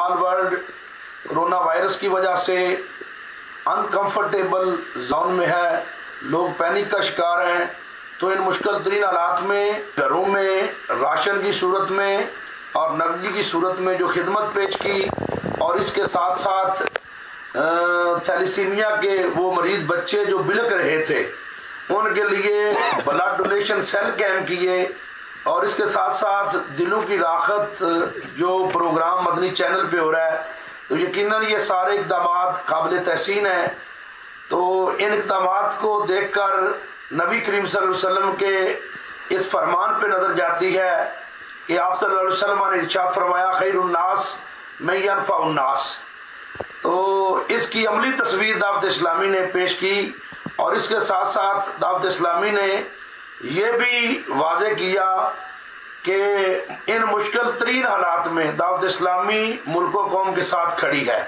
All world corona virus کی وجہ سے انکمفرٹیبل زون میں ہے، لوگ پینک کا شکار ہیں، تو ان مشکل ترین حالات میں گھروں میں راشن کی صورت میں اور نقدی کی صورت میں جو خدمت پیش کی، اور اس کے ساتھ ساتھ تھیلیسیمیا کے وہ مریض بچے جو بلک رہے تھے ان کے لیے بلڈ ڈونیشن سیل کیمپ کیے، اور اس کے ساتھ ساتھ دلوں کی راحت جو پروگرام مدنی چینل پہ ہو رہا ہے، تو یقیناً یہ سارے اقدامات قابل تحسین ہیں۔ تو ان اقدامات کو دیکھ کر نبی کریم صلی اللہ علیہ وسلم کے اس فرمان پہ نظر جاتی ہے کہ آپ صلی اللہ علیہ وسلم نے ارشاد فرمایا خیر الناس من ینفع الناس۔ تو اس کی عملی تصویر دعوت اسلامی نے پیش کی، اور اس کے ساتھ ساتھ دعوت اسلامی نے یہ بھی واضح کیا کہ ان مشکل ترین حالات میں دعوت اسلامی ملک و قوم کے ساتھ کھڑی ہے۔